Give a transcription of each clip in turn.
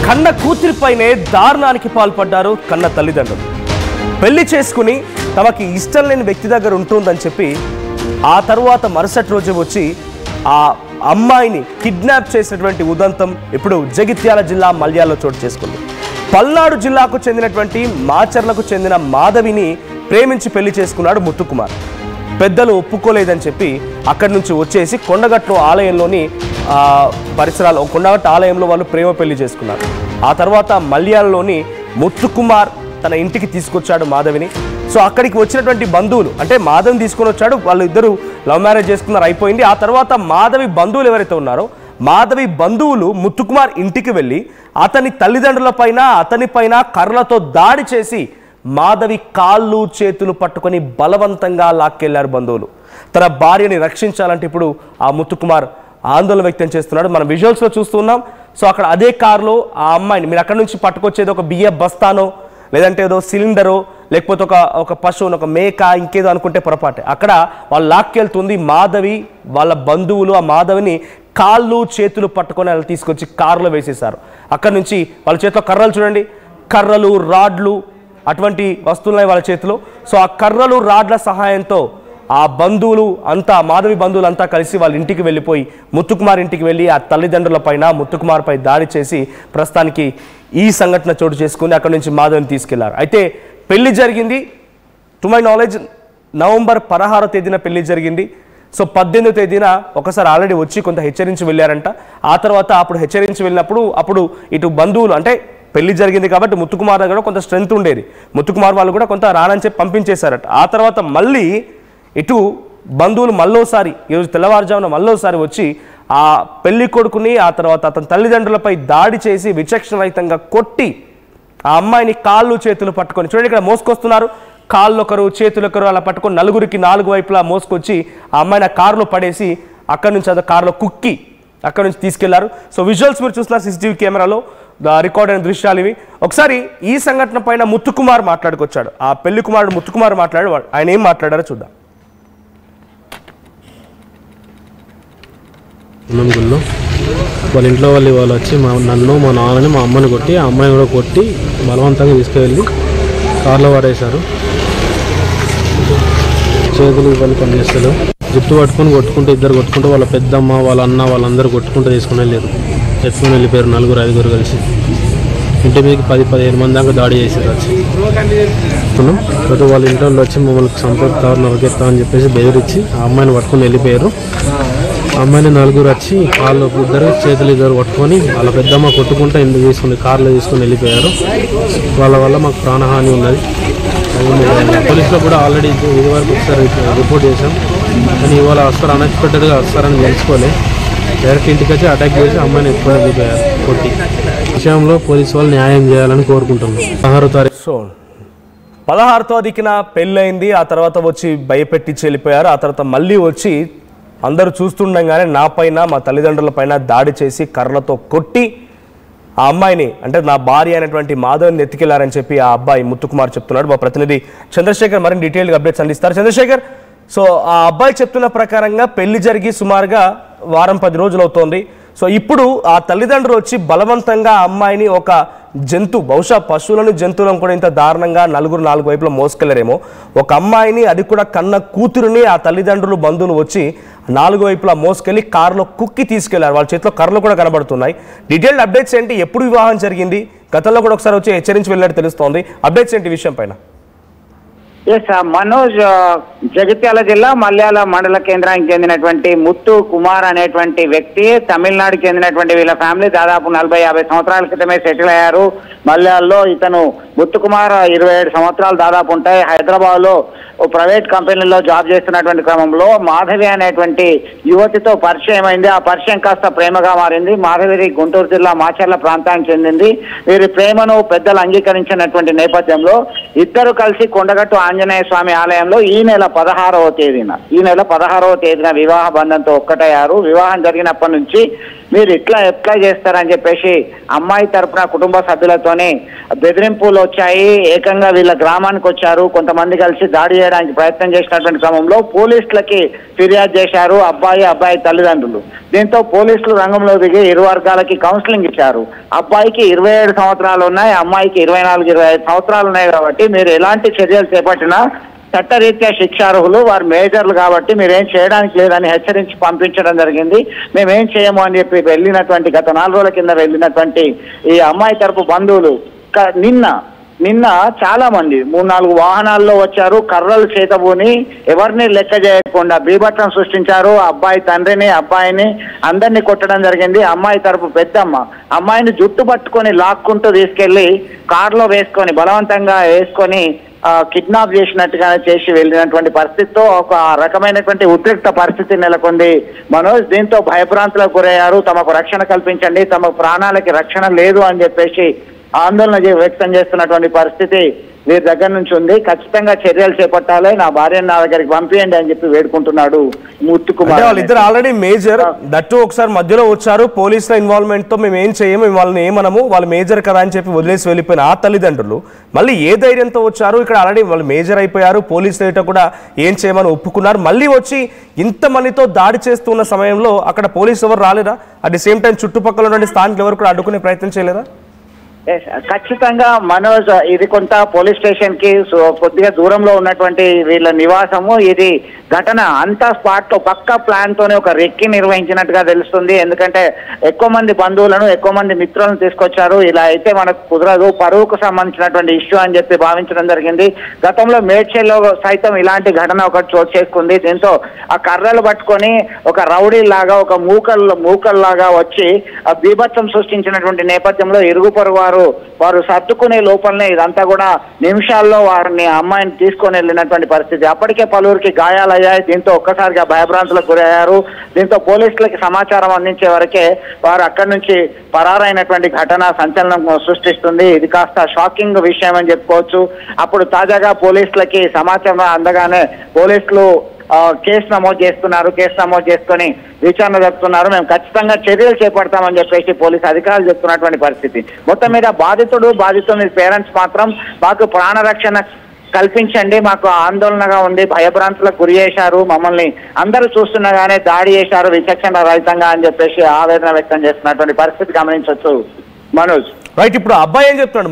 కన్న కూతురిపైనే దారుణానికి పాల్పడ్డారు కన్న తల్లిదండ్రులు. పెళ్లి చేసుకుని తమకి ఇష్టం లేని వ్యక్తి దగ్గర ఉంటుందని చెప్పి ఆ తర్వాత మరుసటి రోజు వచ్చి ఆ అమ్మాయిని కిడ్నాప్ చేసినటువంటి ఉదంతం ఇప్పుడు జగిత్యాల జిల్లా మల్యాల్లో చోటు చేసుకుంది. పల్నాడు జిల్లాకు చెందినటువంటి మాచర్లకు చెందిన మాధవిని ప్రేమించి పెళ్లి చేసుకున్నాడు ముత్తుకుమార్. పెద్దలు ఒప్పుకోలేదని చెప్పి అక్కడి నుంచి వచ్చేసి కొండగట్టు ఆలయంలోని పరిసరాలు కొండగట్టు ఆలయంలో వాళ్ళు ప్రేమ పెళ్లి చేసుకున్నారు. ఆ తర్వాత మల్యాలలోని ముత్తుకుమార్ తన ఇంటికి తీసుకొచ్చాడు మాధవిని. సో అక్కడికి వచ్చినటువంటి బంధువులు అంటే మాధవిని తీసుకొని వచ్చాడు, వాళ్ళు ఇద్దరు లవ్ మ్యారేజ్ చేసుకున్నారు, అయిపోయింది. ఆ తర్వాత మాధవి బంధువులు ఎవరైతే ఉన్నారో మాధవి బంధువులు ముత్తుకుమార్ ఇంటికి వెళ్ళి అతని తల్లిదండ్రుల పైన అతని పైన కర్రలతో దాడి చేసి మాధవి కాళ్ళు చేతులు పట్టుకొని బలవంతంగా లాక్కెళ్లారు బంధువులు. తన భార్యని రక్షించాలంటే ఇప్పుడు ఆ ముత్తుకుమార్ ఆందోళన వ్యక్తం చేస్తున్నాడు. మనం విజువల్స్లో చూస్తున్నాం. సో అక్కడ అదే కారులో ఆ అమ్మాయిని మీరు అక్కడ నుంచి పట్టుకొచ్చేది ఒక బియ్య బస్తానో లేదంటే ఏదో సిలిండరో లేకపోతే ఒక పశువును ఒక మేక ఇంకేదో అనుకుంటే పొరపాటే. అక్కడ వాళ్ళు లాక్కెళ్తుంది మాధవి. వాళ్ళ బంధువులు ఆ మాధవిని కాళ్ళు చేతులు పట్టుకొని వాళ్ళు తీసుకొచ్చి కారులో వేసేశారు. అక్కడ నుంచి వాళ్ళ చేతిలో కర్రలు చూడండి, కర్రలు రాడ్లు అటువంటి వస్తువులున్నాయి వాళ్ళ చేతిలో. సో ఆ కర్రలు రాడ్ల సహాయంతో ఆ బంధువులు అంతా మాధవి బంధువులు అంతా కలిసి వాళ్ళ ఇంటికి వెళ్ళిపోయి ముత్తుకుమార్ ఇంటికి వెళ్ళి ఆ తల్లిదండ్రుల పైన ముత్తుకుమార్ పై దాడి చేసి ప్రస్తుతానికి ఈ సంఘటన చోటు చేసుకుని అక్కడి నుంచి మాధవిని తీసుకెళ్లారు. అయితే పెళ్లి జరిగింది టు మై నాలెడ్జ్ నవంబర్ 16వ తేదీన పెళ్లి జరిగింది. సో 18వ తేదీన ఒకసారి ఆల్రెడీ వచ్చి కొంత హెచ్చరించి వెళ్ళారంట. ఆ తర్వాత అప్పుడు హెచ్చరించి వెళ్ళినప్పుడు అప్పుడు ఇటు బంధువులు అంటే పెళ్లి జరిగింది కాబట్టి ముత్తుకుమార్ దగ్గర కొంత స్ట్రెంత్ ఉండేది, ముత్తుకుమార్ వాళ్ళు కూడా కొంత రానని చెప్పి పంపించేశారట. ఆ తర్వాత మళ్ళీ ఇటు బంధువులు మళ్ళోసారి ఈరోజు తెల్లవారుజామున మళ్ళోసారి వచ్చి ఆ పెళ్లి కొడుకుని ఆ తర్వాత అతని తల్లిదండ్రులపై దాడి చేసి విచక్షణరహితంగా కొట్టి ఆ అమ్మాయిని కాళ్ళు చేతులు పట్టుకొని చూడండి ఇక్కడ మోసుకొస్తున్నారు, కాళ్ళు ఒకరు చేతులు ఒకరు అలా పట్టుకొని నలుగురికి 4 వైపులా మోసుకొచ్చి ఆ అమ్మాయిని కారులో పడేసి అక్కడి నుంచి అది కారులో కుక్కి అక్కడి నుంచి తీసుకెళ్లారు. సో విజువల్స్ మీరు చూస్తున్నారు CCTV కెమెరాలో రికార్డ్ అయిన దృశ్యాలు ఇవి. ఒకసారి ఈ సంఘటన పైన ముత్తుకుమార్ మాట్లాడుకొచ్చాడు. ఆ పెళ్లి కుమారుడు ముత్తుకుమార్ మాట్లాడు, ఆయన ఏం మాట్లాడారో చూద్దాం. గుళ్ళో వాళ్ళ ఇంట్లో వాళ్ళు వచ్చి నన్ను మా నాన్నని మా అమ్మని కొట్టి ఆ అమ్మాయిని కూడా కొట్టి బలవంతంగా తీసుకువెళ్ళి కార్లో పడేశారు. చేతులు వాళ్ళు పనిచేస్తారు, జుట్టు కొట్టుకుంటూ ఇద్దరు కొట్టుకుంటూ వాళ్ళ పెద్దమ్మ వాళ్ళ అన్న వాళ్ళందరూ కొట్టుకుంటూ తీసుకుని వెళ్ళారు. ఎత్తుకుని వెళ్ళిపోయారు 4-5 కలిసి. ఇంటి మీదకి 10-15 మంది దాకా దాడి చేశారు. వచ్చి ప్రతి వాళ్ళ ఇంట్లో వచ్చి మమ్మల్ని సంపేస్తారు నరకెత్తామని చెప్పేసి బెదిరించి ఆ అమ్మాయిని పట్టుకుని వెళ్ళిపోయారు. అమ్మాయిని 4 వచ్చి కాళ్ళు చేతులు ఇద్దరు పట్టుకొని వాళ్ళ పెద్దమ్మ కొట్టుకుంటూ ఇంటికి తీసుకుని కార్లో తీసుకుని వెళ్ళిపోయారు. వాళ్ళ వల్ల మాకు ప్రాణహాని ఉన్నది. పోలీసులో కూడా ఆల్రెడీ ఇది వరకు ఒకసారి రిపోర్ట్ చేశాం, కానీ ఇవాళ వస్తారు అన్ఎక్స్పెక్టెడ్గా వస్తారని తెలుసుకోలే. డైరెక్ట్ ఇంటికి వచ్చి అటాక్ చేసి అమ్మాయిని ఎత్తుకొని వెళ్ళిపోయారు కొట్టి. విషయంలో పోలీసు వాళ్ళు న్యాయం చేయాలని కోరుకుంటున్నాం. 16వ తారీఖు 16వ తారీఖున పెళ్ళయింది. ఆ తర్వాత వచ్చి భయపెట్టించి వెళ్ళిపోయారు. ఆ తర్వాత మళ్ళీ వచ్చి అందరూ చూస్తుండగానే నా పైన మా తల్లిదండ్రుల పైన దాడి చేసి కర్రలతో కొట్టి ఆ అమ్మాయిని అంటే నా భార్య అయినటువంటి మాధవిని ఎత్తుకెళ్లారని చెప్పి ఆ అబ్బాయి ముత్తుకుమార్ చెప్తున్నాడు. మా ప్రతినిధి చంద్రశేఖర్ మరిన్ని డీటెయిల్గా అప్డేట్స్ అందిస్తారు. చంద్రశేఖర్, సో ఆ అబ్బాయి చెప్తున్న ప్రకారంగా పెళ్లి జరిగి సుమారుగా 10 రోజులు అవుతోంది. సో ఇప్పుడు ఆ తల్లిదండ్రులు వచ్చి బలవంతంగా ఆ అమ్మాయిని ఒక బహుశా పశువులను జంతువులను కూడా ఇంత దారుణంగా 4 వైపులా మోసుకెళ్లారేమో. ఒక అమ్మాయిని అది కూడా కన్న కూతురుని ఆ తల్లిదండ్రులు బంధువులు వచ్చి 4 వైపులా మోసుకెళ్లి కారులో కుక్కి తీసుకెళ్లారు. వాళ్ళ చేతిలో కర్రలు కూడా కనబడుతున్నాయి. డీటెయిల్డ్ అప్డేట్స్ ఏంటి? ఎప్పుడు వివాహం జరిగింది? గతంలో కూడా ఒకసారి వచ్చి హెచ్చరించి వెళ్ళినట్టు తెలుస్తోంది. అప్డేట్స్ ఏంటి విషయం పైన? మనోజ్, జగిత్యాల జిల్లా మల్యాల మండల కేంద్రానికి చెందినటువంటి ముత్తు కుమార్ అనేటువంటి వ్యక్తి తమిళనాడుకి చెందినటువంటి వీళ్ళ ఫ్యామిలీ దాదాపు 40-50 సంవత్సరాల క్రితమే సెటిల్ అయ్యారు మల్యాల్లో. ఇతను ముత్తు కుమార్ 27 సంవత్సరాలు దాదాపు ఉంటాయి. హైదరాబాద్ లో ప్రైవేట్ కంపెనీలో జాబ్ చేస్తున్నటువంటి క్రమంలో మాధవి అనేటువంటి యువతితో పరిచయం అయింది. ఆ పరిచయం కాస్త ప్రేమగా మారింది. మాధవి గుంటూరు జిల్లా మాచర్ల ప్రాంతానికి చెందింది. వీరి ప్రేమను పెద్దలు అంగీకరించినటువంటి నేపథ్యంలో ఇద్దరు కలిసి కొండగట్టు ఆంజనేయ స్వామి ఆలయంలో ఈ నెల 16వ తేదీన వివాహ బంధంతో ఒక్కటయ్యారు. వివాహం జరిగినప్పటి నుంచి మీరు ఇట్లా ఎట్లా చేస్తారని చెప్పేసి అమ్మాయి తరపున కుటుంబ సభ్యులతోనే బెదిరింపులు వచ్చాయి. ఏకంగా వీళ్ళ గ్రామానికి వచ్చారు. కొంతమంది కలిసి దాడి చేయడానికి ప్రయత్నం చేసినటువంటి క్రమంలో పోలీసులకి ఫిర్యాదు చేశారు అబ్బాయి తల్లిదండ్రులు. దీంతో పోలీసులు రంగంలో దిగి ఇరు వర్గాలకి కౌన్సిలింగ్ ఇచ్చారు. అబ్బాయికి 27 సంవత్సరాలు ఉన్నాయి, అమ్మాయికి 24-25 సంవత్సరాలు ఉన్నాయి. కాబట్టి మీరు ఎలాంటి చర్యలు చేపట్టినా చట్టరీత్యా శిక్షార్హులు, వారు మేజర్లు కాబట్టి మీరేం చేయడానికి లేదని హెచ్చరించి పంపించడం జరిగింది. మేమేం చేయము అని చెప్పి వెళ్ళినటువంటి గత 4 రోజుల కింద వెళ్ళినటువంటి ఈ అమ్మాయి తరపు బంధువులు నిన్న చాలా మంది 3-4 వాహనాల్లో వచ్చారు. కర్రలు చేతబూని ఎవరిని లెక్క చేయకుండా బీభత్సం సృష్టించారు. అబ్బాయి తండ్రిని అబ్బాయిని అందరినీ కొట్టడం జరిగింది. అమ్మాయి తరపు పెద్దమ్మ అమ్మాయిని జుట్టు పట్టుకొని లాక్కుంటూ తీసుకెళ్లి కారులో బలవంతంగా వేసుకొని కిడ్నాప్ చేసినట్టుగా చేసి వెళ్ళినటువంటి పరిస్థితితో ఒక రకమైనటువంటి ఉద్రిక్త పరిస్థితి నెలకొంది మనోజ్. దీంతో భయభ్రాంతులకు గురయ్యారు. తమకు రక్షణ కల్పించండి, తమ ప్రాణాలకి రక్షణ లేదు అని చెప్పేసి ఆందోళన వ్యక్తం చేస్తున్నటువంటి పరిస్థితి వీరి దగ్గర నుంచి ఉంది. ఖచ్చితంగా చర్యలు చేపట్టాలి, నా భార్యను నా దగ్గరికి పంపియండి అని చెప్పి వేడుకుంటున్నాడు ముత్తుకుమార్. వాళ్ళిద్దరు ఆల్రెడీ మేజర్ దట్టు ఒకసారి మధ్యలో వచ్చారు. పోలీసుల ఇన్వాల్వ్మెంట్ తో మేము ఏం చేయము, వాళ్ళని ఏమనము, వాళ్ళు మేజర్ కదా అని చెప్పి వదిలేసి వెళ్ళిపోయిన ఆ తల్లిదండ్రులు మళ్ళీ ఏ ధైర్యంతో వచ్చారు? ఇక్కడ ఆల్రెడీ వాళ్ళు మేజర్ అయిపోయారు, పోలీసులు కూడా ఏం చేయమని ఒప్పుకున్నారు. మళ్ళీ వచ్చి ఇంతమందితో దాడి చేస్తున్న సమయంలో అక్కడ పోలీసు ఎవరు రాలేదా? అట్ ది సేమ్ టైం చుట్టుపక్కల ఉన్నటువంటి స్థానికులు ఎవరు కూడా అడ్డుకునే ప్రయత్నం చేయలేదా? ఖచ్చితంగా మనోజ్, ఇది కొంత పోలీస్ స్టేషన్ కి కొద్దిగా దూరంలో ఉన్నటువంటి వీళ్ళ నివాసము. ఇది ఘటన అంతా స్పాట్ లో పక్కా ప్లాన్ తోనే ఒక రెక్కి నిర్వహించినట్టుగా తెలుస్తుంది. ఎందుకంటే ఎక్కువ మంది బంధువులను ఎక్కువ మంది మిత్రులను తీసుకొచ్చారు. ఇలా అయితే మనకు కుదరదు, పరువుకు సంబంధించినటువంటి ఇష్యూ అని చెప్పి భావించడం జరిగింది. గతంలో మేడ్చల్లో సైతం ఇలాంటి ఘటన ఒకటి చోటు చేసుకుంది. దీంతో ఆ కర్రలు పట్టుకొని ఒక రౌడీ లాగా ఒక మూకల్లాగా వచ్చి ఆ బీభత్సం సృష్టించినటువంటి నేపథ్యంలో ఇరుగు పొరుగు వారు సర్దుకునే లోపలనే ఇదంతా కూడా నిమిషాల్లో వారిని అమ్మాయిని తీసుకొని వెళ్ళినటువంటి పరిస్థితి. అప్పటికే పలువురికి గాయాలయ్యాయి. దీంతో ఒక్కసారిగా భయభ్రాంతులకు గురయ్యారు. దీంతో పోలీసులకి సమాచారం అందించే వరకే వారు అక్కడి నుంచి పరారైనటువంటి ఘటన సంచలనం సృష్టిస్తుంది. ఇది కాస్త షాకింగ్ విషయం అని చెప్పుకోవచ్చు. అప్పుడు తాజాగా పోలీసులకి సమాచారం అందగానే పోలీసులు కేసు నమోదు చేస్తున్నారు. కేసు నమోదు చేసుకొని విచారణ జరుపుతున్నారు. మేము ఖచ్చితంగా చర్యలు చేపడతామని చెప్పేసి పోలీసు అధికారులు చెప్తున్నటువంటి పరిస్థితి. మొత్తం మీద బాధితుని పేరెంట్స్ మాత్రం మాకు ప్రాణరక్షణ కల్పించండి, మాకు ఆందోళనగా ఉంది, భయభ్రాంతులకు గురి చేశారు, మమ్మల్ని అందరూ చూస్తుండగానే దాడి చేశారు విచక్షణ రహితంగా అని చెప్పేసి ఆవేదన వ్యక్తం చేస్తున్నటువంటి పరిస్థితి గమనించవచ్చు మనోజ్. రైట్, ఇప్పుడు అబ్బాయి ఏం చెప్తున్నాడు?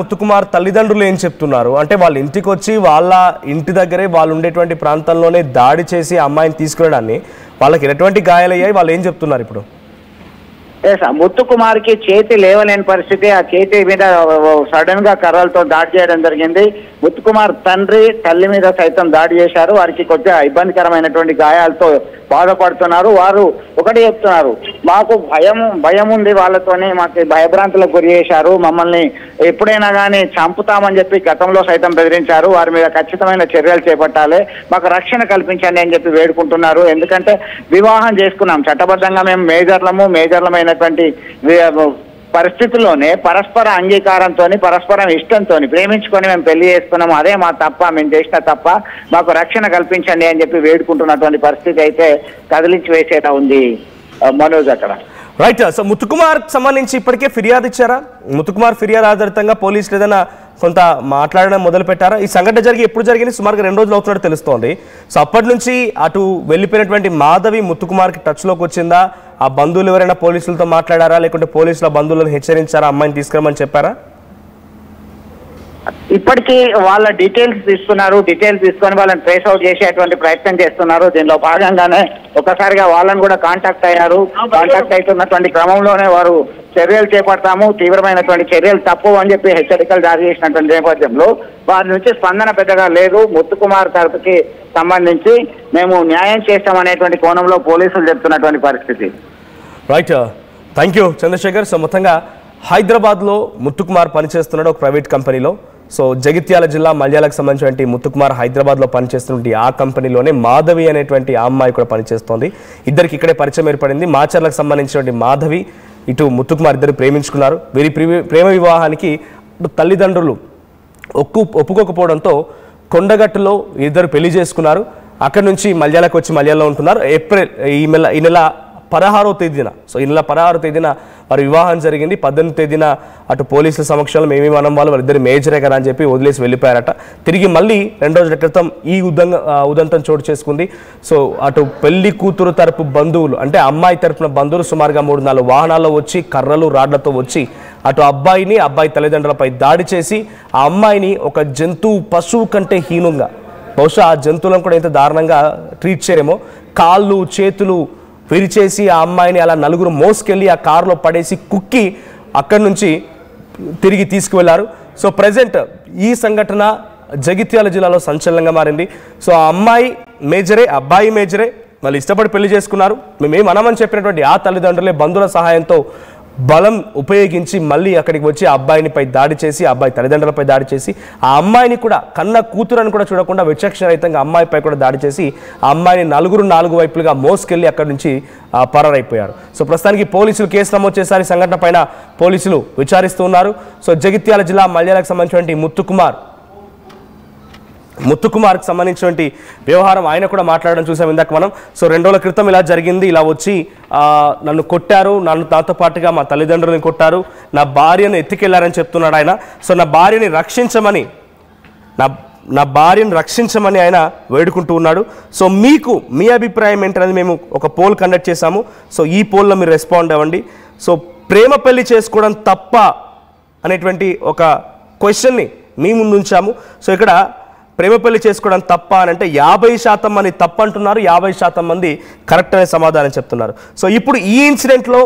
ముత్తుకుమార్ తల్లిదండ్రులు ఏం చెప్తున్నారు అంటే వాళ్ళ ఇంటికి వచ్చి వాళ్ళ ఇంటి దగ్గరే వాళ్ళు ఉండేటువంటి ప్రాంతంలోనే దాడి చేసి అమ్మాయిని తీసుకురావడాన్ని వాళ్ళకి ఎటువంటి గాయాలయ్యాయి, వాళ్ళు ఏం చెప్తున్నారు ఇప్పుడు? ముత్తుకుమార్కి చేతి లేవలేని పరిస్థితి. ఆ చేతి మీద సడన్ గా కర్రలతో దాడి చేయడం జరిగింది. ముత్తుకుమార్ తల్లి మీద సైతం దాడి చేశారు. వారికి కొద్దిగా ఇబ్బందికరమైనటువంటి గాయాలతో బాధపడుతున్నారు. వారు ఒకటి చెప్తున్నారు, మాకు భయం ఉంది వాళ్ళతోనే, మాకు భయభ్రాంతులకు గురి చేశారు, మమ్మల్ని ఎప్పుడైనా కానీ చంపుతామని చెప్పి గతంలో సైతం బెదిరించారు. వారి మీద ఖచ్చితమైన చర్యలు చేపట్టాలి, మాకు రక్షణ కల్పించండి అని చెప్పి వేడుకుంటున్నారు. ఎందుకంటే వివాహం చేసుకున్నాం, చట్టబద్ధంగా మేము మేజర్లమైనటువంటి పరిస్థితుల్లోనే పరస్పర అంగీకారంతో పరస్పరం ఇష్టంతో ప్రేమించుకొని మేము పెళ్లి చేసుకున్నాము. అదే మా తప్ప, మేము చేసిన తప్ప, మాకు రక్షణ కల్పించండి అని చెప్పి వేడుకుంటున్నటువంటి పరిస్థితి అయితే కదిలించి వేసేలా ఉంది మనోజ్ అక్కడ. రైట్, సో ముత్తుకుమార్ సంబంధించి ఇప్పటికే ఫిర్యాదు ఇచ్చారా? ముత్తుకుమార్ ఫిర్యాదు ఆధారితంగా పోలీసులు ఏదైనా కొంత మాట్లాడడం మొదలు పెట్టారా? ఈ సంఘటన ఎప్పుడు జరిగింది? సుమారుగా 2 రోజులు అవుతున్నట్టు తెలుస్తోంది. సో అప్పటి నుంచి అటు వెళ్ళిపోయినటువంటి మాధవి ముత్తుకుమార్కి టచ్లోకి వచ్చిందా? ఆ బంధువులు ఎవరైనా పోలీసులతో మాట్లాడారా, లేకుంటే పోలీసుల బంధువులను హెచ్చరించారా అమ్మాయిని తీసుకురమని చెప్పారా? ఇప్పటికీ వాళ్ళ డీటెయిల్స్ తీసుకొని వాళ్ళని ట్రేస్ అవుట్ చేసేటువంటి ప్రయత్నం చేస్తున్నారు. దీనిలో భాగంగానే ఒకసారిగా వాళ్ళని కూడా కాంటాక్ట్ అయ్యారు. కాంటాక్ట్ అవుతున్నటువంటి క్రమంలోనే వారు చర్యలు చేపడతాము, తీవ్రమైనటువంటి చర్యలు తప్పు అని చెప్పి హెచ్చరికలు జారీ చేసినటువంటి నేపథ్యంలో వారి నుంచి స్పందన పెద్దగా లేదు. ముత్తుకుమార్ తరపుకి సంబంధించి మేము న్యాయం చేస్తామనేటువంటి కోణంలో పోలీసులు చెప్తున్నటువంటి పరిస్థితి. Right, thank you Chandrashekar. So మొత్తంగా హైదరాబాద్లో ముత్తుకుమార్ పనిచేస్తున్నాడు ఒక ప్రైవేట్ కంపెనీలో. సో జగిత్యాల జిల్లా మల్యాలకు సంబంధించినటువంటి ముత్తుకుమార్ హైదరాబాద్లో పనిచేస్తున్నటువంటి ఆ కంపెనీలోనే మాధవి అనేటువంటి ఆ అమ్మాయి కూడా పనిచేస్తోంది. ఇద్దరికి ఇక్కడే పరిచయం ఏర్పడింది. మాచర్లకు సంబంధించినటువంటి మాధవి ఇటు ముత్తుకుమార్ ఇద్దరు ప్రేమించుకున్నారు. వీరి ప్రేమ వివాహానికి తల్లిదండ్రులు ఒప్పుకోకపోవడంతో కొండగట్టులో ఇద్దరు పెళ్లి చేసుకున్నారు. అక్కడ నుంచి మల్యాలకు వచ్చి మల్యాలలో ఉంటున్నారు. ఈ నెల 16వ తేదీన, సో ఈ నెల 16వ తేదీన వారి వివాహం జరిగింది. 18వ తేదీన అటు పోలీసుల సమక్షంలో మేమేమి అనం వాళ్ళిద్దరు మేజరే కదా అని చెప్పి వదిలేసి వెళ్ళిపోయారట. తిరిగి మళ్ళీ 2 రోజుల క్రితం ఈ ఉదంతం చోటు చేసుకుంది. సో అటు పెళ్లి కూతురు తరపు బంధువులు, అంటే అమ్మాయి తరపున బంధువులు సుమారుగా 3-4 వాహనాల్లో వచ్చి కర్రలు రాడ్లతో వచ్చి అటు అబ్బాయి తల్లిదండ్రులపై దాడి చేసి ఆ అమ్మాయిని ఒక జంతువు, పశువు కంటే హీనంగా, బహుశా ఆ జంతువులను కూడా ఎంత దారుణంగా ట్రీట్ చేయరేమో, కాళ్ళు చేతులు విరిచేసి ఆ అమ్మాయిని అలా నలుగురు మోసుకెళ్ళి ఆ కారులో పడేసి కుక్కి అక్కడి నుంచి తిరిగి తీసుకువెళ్లారు. సో ప్రజెంట్ ఈ సంఘటన జగిత్యాల జిల్లాలో సంచలనంగా మారింది. సో ఆ అమ్మాయి మేజరే, అబ్బాయి మేజరే, వాళ్ళు ఇష్టపడి పెళ్లి చేసుకున్నారు. మేమేం అనమని చెప్పినటువంటి ఆ తల్లిదండ్రులే బంధువుల సహాయంతో బలం ఉపయోగించి మళ్ళీ అక్కడికి వచ్చి ఆ అబ్బాయినిపై దాడి చేసి, అబ్బాయి తల్లిదండ్రులపై దాడి చేసి, ఆ అమ్మాయిని కూడా కన్న కూతురని కూడా చూడకుండా విచక్షణరహితంగా అమ్మాయిపై కూడా దాడి చేసి ఆ అమ్మాయిని 4 వైపులుగా మోసుకెళ్ళి అక్కడి నుంచి పరారైపోయారు. సో ప్రస్తుతానికి పోలీసులు కేసు నమోదు చేశారు. సంఘటన పైన పోలీసులు విచారిస్తూ ఉన్నారు. సో జగిత్యాల జిల్లా మల్యాలకు సంబంధించినటువంటి ముత్తుకుమార్కి సంబంధించినటువంటి వ్యవహారం ఆయన కూడా మాట్లాడడం చూసాం ఇందాక మనం. సో 2 రోజుల క్రితం ఇలా జరిగింది, ఇలా వచ్చి నన్ను కొట్టారు, నాతో పాటుగా మా తల్లిదండ్రులను కొట్టారు, నా భార్యను ఎత్తుకెళ్లారని చెప్తున్నాడు ఆయన. సో నా భార్యని రక్షించమని ఆయన వేడుకుంటూ ఉన్నాడు. సో మీ అభిప్రాయం ఏంటనేది మేము ఒక పోల్ కండక్ట్ చేశాము. సో ఈ పోల్లో మీరు రెస్పాండ్ అవ్వండి. సో ప్రేమ పెళ్లి చేసుకోవడం తప్ప అనేటువంటి ఒక క్వశ్చన్ని మీ ముందు ఉంచాము. సో ఇక్కడ ప్రేమ పెళ్లి చేసుకోవడం తప్ప అని అంటే 50% మంది తప్పు అంటున్నారు, 50% మంది కరెక్ట్ అనే సమాధానం చెప్తున్నారు. సో ఇప్పుడు ఈ ఇన్సిడెంట్లో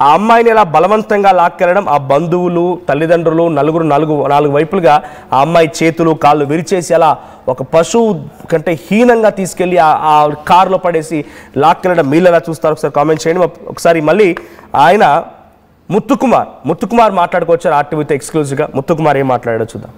ఆ అమ్మాయిని అలా బలవంతంగా లాక్కెళ్ళడం, ఆ బంధువులు తల్లిదండ్రులు 4 వైపులుగా ఆ అమ్మాయి చేతులు కాళ్ళు విరిచేసి అలా ఒక పశువు కంటే హీనంగా తీసుకెళ్ళి ఆ కారులో పడేసి లాక్కెళ్ళడం మీరు ఎలా చూస్తారు ఒకసారి కామెంట్ చేయండి. ఒకసారి మళ్ళీ ఆయన ముత్తుకుమార్ మాట్లాడుకోవచ్చారు ఆర్టీవీతో ఎక్స్క్లూజివ్గా. ముత్తుకుమార్ ఏం మాట్లాడాడో చూద్దాం.